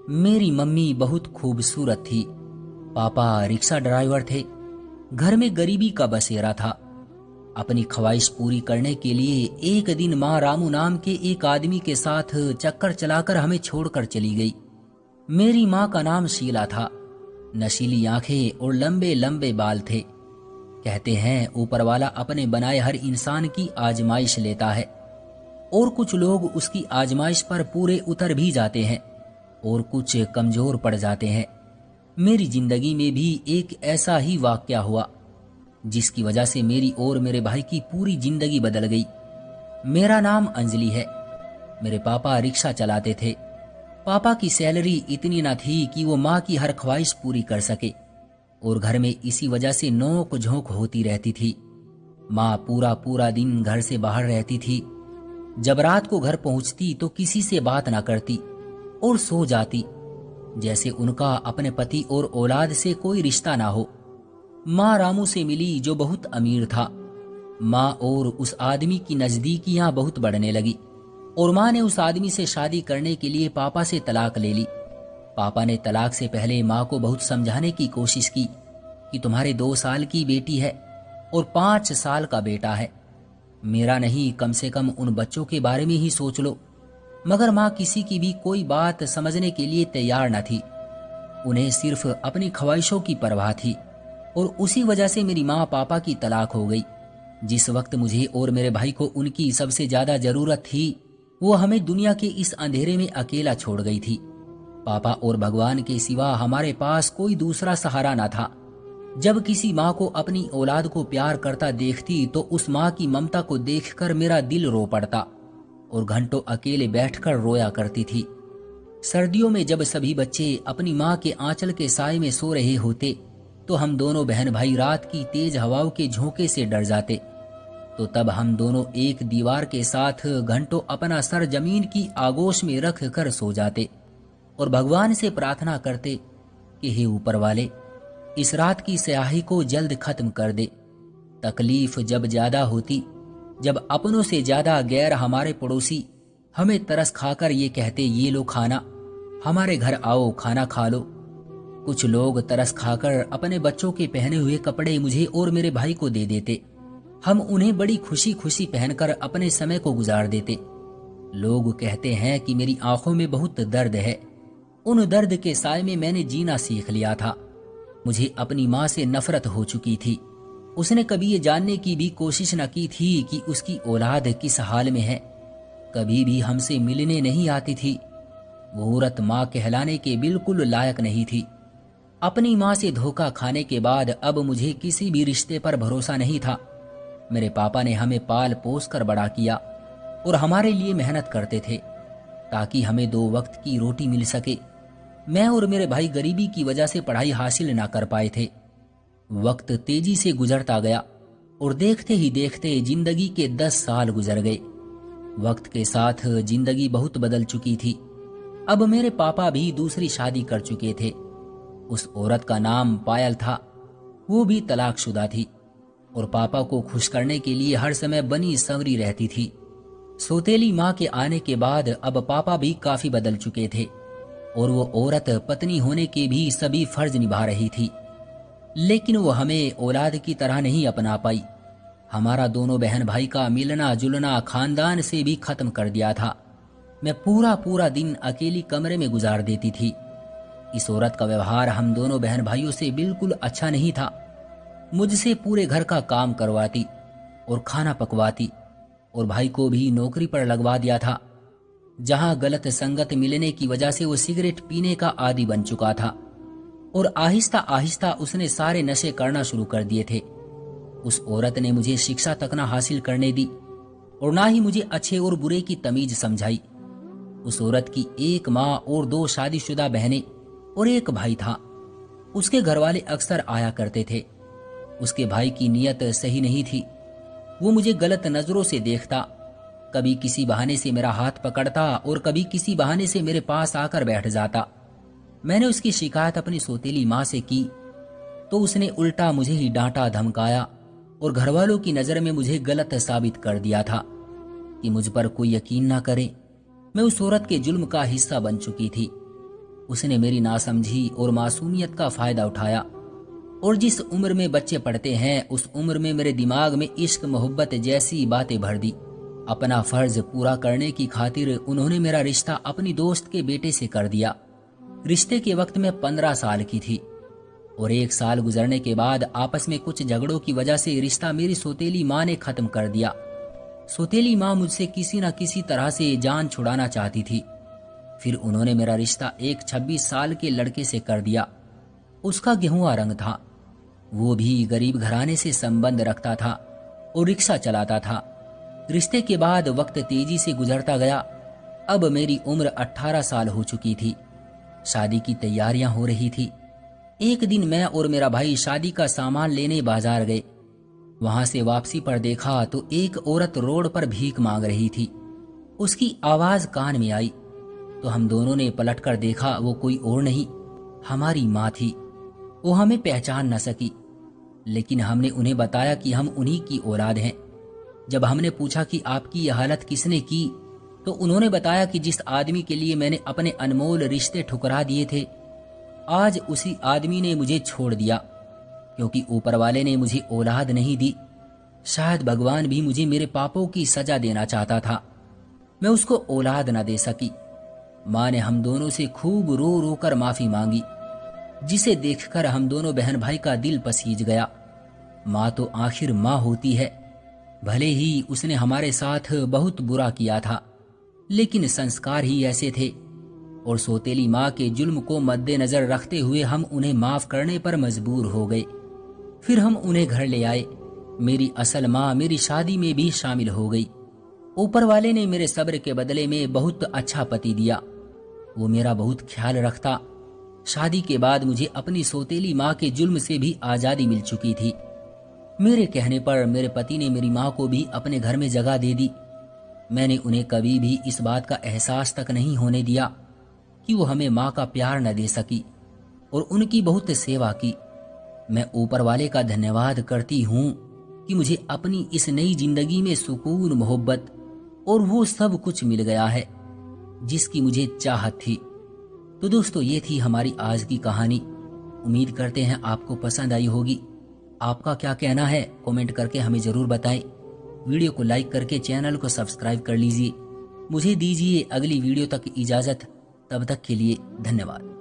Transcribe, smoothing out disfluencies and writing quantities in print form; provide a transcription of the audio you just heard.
मेरी मम्मी बहुत खूबसूरत थी। पापा रिक्शा ड्राइवर थे। घर में गरीबी का बसेरा था। अपनी ख्वाहिश पूरी करने के लिए एक दिन माँ रामू नाम के एक आदमी के साथ चक्कर चलाकर हमें छोड़कर चली गई। मेरी माँ का नाम शीला था। नशीली आंखें और लंबे लंबे बाल थे। कहते हैं ऊपर वाला अपने बनाए हर इंसान की आजमाइश लेता है, और कुछ लोग उसकी आजमाइश पर पूरे उतर भी जाते हैं और कुछ कमजोर पड़ जाते हैं। मेरी जिंदगी में भी एक ऐसा ही वाकया हुआ जिसकी वजह से मेरी और मेरे भाई की पूरी जिंदगी बदल गई। मेरा नाम अंजलि है। मेरे पापा रिक्शा चलाते थे। पापा की सैलरी इतनी न थी कि वो माँ की हर ख्वाहिश पूरी कर सके, और घर में इसी वजह से नोक झोंक होती रहती थी। माँ पूरा पूरा दिन घर से बाहर रहती थी। जब रात को घर पहुंचती तो किसी से बात ना करती और सो जाती, जैसे उनका अपने पति और औलाद से कोई रिश्ता ना हो। माँ रामू से मिली जो बहुत अमीर था। माँ और उस आदमी की नजदीकियां बहुत बढ़ने लगी, और माँ ने उस आदमी से शादी करने के लिए पापा से तलाक ले ली। पापा ने तलाक से पहले माँ को बहुत समझाने की कोशिश की कि तुम्हारे 2 साल की बेटी है और 5 साल का बेटा है। मेरा नहीं, कम से कम उन बच्चों के बारे में ही सोच लो। मगर माँ किसी की भी कोई बात समझने के लिए तैयार न थी। उन्हें सिर्फ अपनी ख्वाहिशों की परवाह थी, और उसी वजह से मेरी माँ पापा की तलाक हो गई। जिस वक्त मुझे और मेरे भाई को उनकी सबसे ज्यादा जरूरत थी, वो हमें दुनिया के इस अंधेरे में अकेला छोड़ गई थी। पापा और भगवान के सिवा हमारे पास कोई दूसरा सहारा ना था। जब किसी माँ को अपनी औलाद को प्यार करता देखती तो उस माँ की ममता को देखकर मेरा दिल रो पड़ता, और घंटों अकेले बैठकर रोया करती थी। सर्दियों में जब सभी बच्चे अपनी माँ के आंचल के साए में सो रहे होते, तो हम दोनों बहन भाई रात की तेज हवाओं के झोंके से डर जाते। तो तब हम दोनों एक दीवार के साथ घंटों अपना सर जमीन की आगोश में रख कर सो जाते, और भगवान से प्रार्थना करते कि हे ऊपर वाले, इस रात की स्याही को जल्द खत्म कर दे। तकलीफ जब ज्यादा होती, जब अपनों से ज्यादा गैर हमारे पड़ोसी हमें तरस खाकर ये कहते, ये लो खाना, हमारे घर आओ खाना खा लो। कुछ लोग तरस खाकर अपने बच्चों के पहने हुए कपड़े मुझे और मेरे भाई को दे देते। हम उन्हें बड़ी खुशी खुशी पहनकर अपने समय को गुजार देते। लोग कहते हैं कि मेरी आंखों में बहुत दर्द है। उन दर्द के साए में मैंने जीना सीख लिया था। मुझे अपनी माँ से नफरत हो चुकी थी। उसने कभी ये जानने की भी कोशिश न की थी कि उसकी औलाद किस हाल में है। कभी भी हमसे मिलने नहीं आती थी। वो औरत माँ कहलाने के बिल्कुल लायक नहीं थी। अपनी माँ से धोखा खाने के बाद अब मुझे किसी भी रिश्ते पर भरोसा नहीं था। मेरे पापा ने हमें पाल पोस कर बड़ा किया और हमारे लिए मेहनत करते थे ताकि हमें 2 वक्त की रोटी मिल सके। मैं और मेरे भाई गरीबी की वजह से पढ़ाई हासिल ना कर पाए थे। वक्त तेजी से गुजरता गया और देखते ही देखते जिंदगी के 10 साल गुजर गए। वक्त के साथ जिंदगी बहुत बदल चुकी थी। अब मेरे पापा भी दूसरी शादी कर चुके थे। उस औरत का नाम पायल था। वो भी तलाकशुदा थी और पापा को खुश करने के लिए हर समय बनी संवरी रहती थी। सौतेली माँ के आने के बाद अब पापा भी काफी बदल चुके थे, और वो औरत पत्नी होने के भी सभी फर्ज निभा रही थी। लेकिन वो हमें औलाद की तरह नहीं अपना पाई। हमारा दोनों बहन भाई का मिलना जुलना खानदान से भी खत्म कर दिया था। मैं पूरा पूरा दिन अकेली कमरे में गुजार देती थी। इस औरत का व्यवहार हम दोनों बहन भाइयों से बिल्कुल अच्छा नहीं था। मुझसे पूरे घर का काम करवाती और खाना पकवाती, और भाई को भी नौकरी पर लगवा दिया था, जहां गलत संगत मिलने की वजह से वो सिगरेट पीने का आदी बन चुका था, और आहिस्ता आहिस्ता उसने सारे नशे करना शुरू कर दिए थे। उस औरत ने मुझे शिक्षा तक ना हासिल करने दी और ना ही मुझे अच्छे और बुरे की तमीज समझाई। उस औरत की एक माँ और 2 शादीशुदा बहनें और एक भाई था। उसके घर वाले अक्सर आया करते थे। उसके भाई की नीयत सही नहीं थी। वो मुझे गलत नजरों से देखता, कभी किसी बहाने से मेरा हाथ पकड़ता और कभी किसी बहाने से मेरे पास आकर बैठ जाता। मैंने उसकी शिकायत अपनी सौतेली माँ से की तो उसने उल्टा मुझे ही डांटा धमकाया और घरवालों की नजर में मुझे गलत साबित कर दिया था कि मुझ पर कोई यकीन ना करे। मैं उस औरत के जुल्म का हिस्सा बन चुकी थी। उसने मेरी नासमझी और मासूमियत का फायदा उठाया, और जिस उम्र में बच्चे पढ़ते हैं उस उम्र में मेरे दिमाग में इश्क मोहब्बत जैसी बातें भर दी। अपना फर्ज पूरा करने की खातिर उन्होंने मेरा रिश्ता अपनी दोस्त के बेटे से कर दिया। रिश्ते के वक्त मैं 15 साल की थी, और 1 साल गुजरने के बाद आपस में कुछ झगड़ों की वजह से रिश्ता मेरी सौतेली माँ ने खत्म कर दिया। सौतेली माँ मुझसे किसी न किसी तरह से जान छुड़ाना चाहती थी। फिर उन्होंने मेरा रिश्ता एक 26 साल के लड़के से कर दिया। उसका गेहुआ रंग था, वो भी गरीब घराने से संबंध रखता था और रिक्शा चलाता था। रिश्ते के बाद वक्त तेजी से गुजरता गया। अब मेरी उम्र 18 साल हो चुकी थी। शादी की तैयारियां हो रही थी। एक दिन मैं और मेरा भाई शादी का सामान लेने बाजार गए। वहां से वापसी पर देखा तो एक औरत रोड पर भीख मांग रही थी। उसकी आवाज कान में आई तो हम दोनों ने पलटकर देखा। वो कोई और नहीं, हमारी माँ थी। वो हमें पहचान न सकी, लेकिन हमने उन्हें बताया कि हम उन्हीं की औलाद हैं। जब हमने पूछा कि आपकी यह हालत किसने की, तो उन्होंने बताया कि जिस आदमी के लिए मैंने अपने अनमोल रिश्ते ठुकरा दिए थे, आज उसी आदमी ने मुझे छोड़ दिया, क्योंकि ऊपर वाले ने मुझे औलाद नहीं दी। शायद भगवान भी मुझे मेरे पापों की सजा देना चाहता था। मैं उसको औलाद न दे सकी। माँ ने हम दोनों से खूब रो रो कर माफी मांगी, जिसे देखकर हम दोनों बहन भाई का दिल पसीज गया। माँ तो आखिर माँ होती है। भले ही उसने हमारे साथ बहुत बुरा किया था, लेकिन संस्कार ही ऐसे थे, और सौतेली माँ के जुल्म को मद्देनजर रखते हुए हम उन्हें माफ करने पर मजबूर हो गए। फिर हम उन्हें घर ले आए। मेरी असल माँ मेरी शादी में भी शामिल हो गई। ऊपर वाले ने मेरे सब्र के बदले में बहुत अच्छा पति दिया। वो मेरा बहुत ख्याल रखता। शादी के बाद मुझे अपनी सौतेली माँ के जुल्म से भी आजादी मिल चुकी थी। मेरे कहने पर मेरे पति ने मेरी माँ को भी अपने घर में जगह दे दी। मैंने उन्हें कभी भी इस बात का एहसास तक नहीं होने दिया कि वो हमें माँ का प्यार न दे सकी, और उनकी बहुत सेवा की। मैं ऊपर वाले का धन्यवाद करती हूँ कि मुझे अपनी इस नई जिंदगी में सुकून, मोहब्बत और वो सब कुछ मिल गया है जिसकी मुझे चाहत थी। तो दोस्तों, ये थी हमारी आज की कहानी। उम्मीद करते हैं आपको पसंद आई होगी। आपका क्या कहना है कमेंट करके हमें जरूर बताएं। वीडियो को लाइक करके चैनल को सब्सक्राइब कर लीजिए। मुझे दीजिए अगली वीडियो तक इजाजत। तब तक के लिए धन्यवाद।